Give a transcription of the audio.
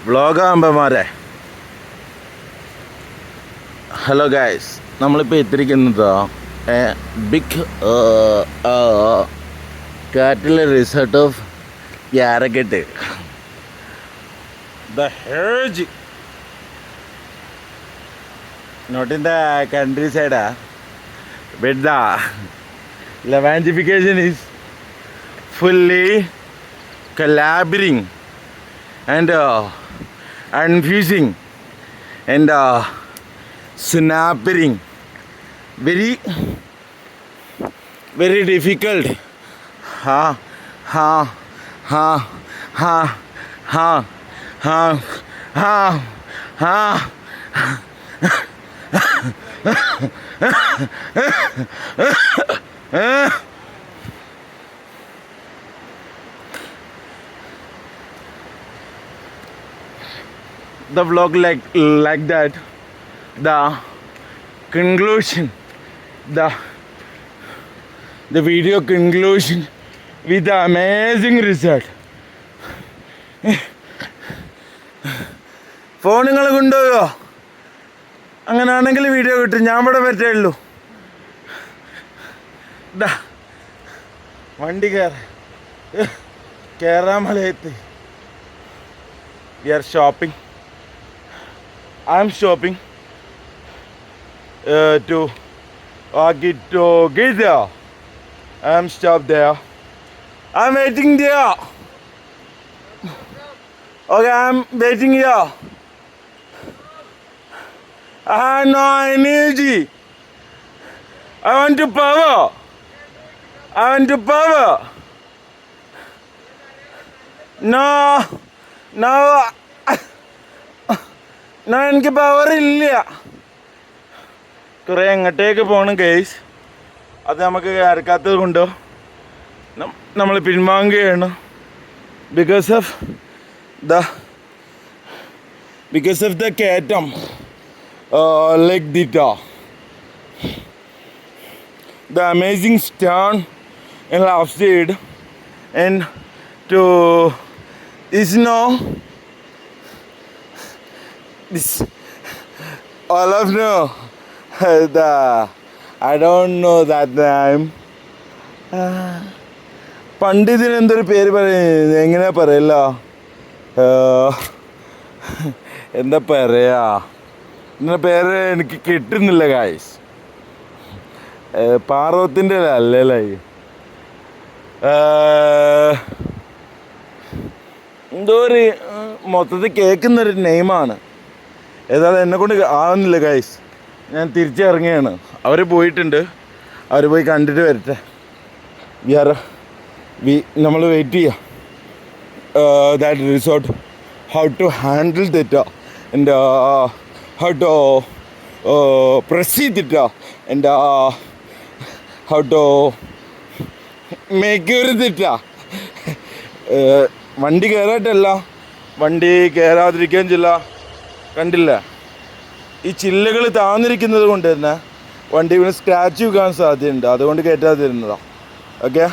വ്ളോഗാകുമ്പന്മാരെ, hello guys, നമ്മളിപ്പോൾ എത്തിയിരിക്കുന്നത് big കാറ്റിലെ resort of യാരക്കെട്ട്. The age not in the countryside, but the Levantification is fully collaborating and infusing and snapping. Very difficult. Ha ha ha ha ha ha ha ha. The vlog like that. The conclusion, the video conclusion with the amazing result. Phone നിങ്ങൾ കൊണ്ടുപോയോ? അങ്ങനെയാണെങ്കിൽ video കിട്ടും. ഞാൻ ഇവിടെ പറ്റേ ഉള്ളൂ. വണ്ടി കേറാമലയെത്തി. V R shopping. I M shopping to get there. I am stopped there. I am waiting there. Okay, I am waiting here. I have no energy. I want to power. No, എനിക്ക് power ഇല്ല. കുറേ എങ്ങോട്ടേക്ക് പോകണം guys. അത് നമുക്ക് അരക്കാത്തത് കൊണ്ടോ നമ്മൾ പിൻവാങ്ങുകയാണ്. Because of the കയറ്റം like the amazing stone in left side and to is no this all of no the I don't know that name. പണ്ഡിതിന് എന്തൊരു പേര് പറയുന്നത് എങ്ങനെയാ പറയല്ല, എന്താ പറയാ, ഇങ്ങനെ പേര് എനിക്ക് കിട്ടുന്നില്ല ഗായ്സ്. പാർവത്തിൻ്റെ അല്ലേ, എന്തോ ഒരു മൊത്തത്തിൽ കേൾക്കുന്നൊരു നെയിമാണ്. ഏതായാലും എന്നെക്കൊണ്ട് ആവുന്നില്ല ഗായ്സ്. ഞാൻ തിരിച്ചിറങ്ങിയാണ്. അവർ പോയിട്ടുണ്ട്. അവർ പോയി കണ്ടിട്ട് വരട്ടെ. നമ്മൾ വെയിറ്റ് ചെയ്യാം. That resort how to handle that and how to proceed it and how to make it. വണ്ടി കയറായിട്ടല്ല, വണ്ടി കയറാതിരിക്കാൻ ചില കണ്ടില്ല. ഈ ചില്ലകൾ താന്നിരിക്കുന്നത് കൊണ്ട് തന്നെ വണ്ടി വീണ് സ്ക്രാച്ച് വെക്കാൻ സാധ്യതയുണ്ട്. അതുകൊണ്ട് കയറ്റാതിരുന്നതാണ്. ഓക്കെ.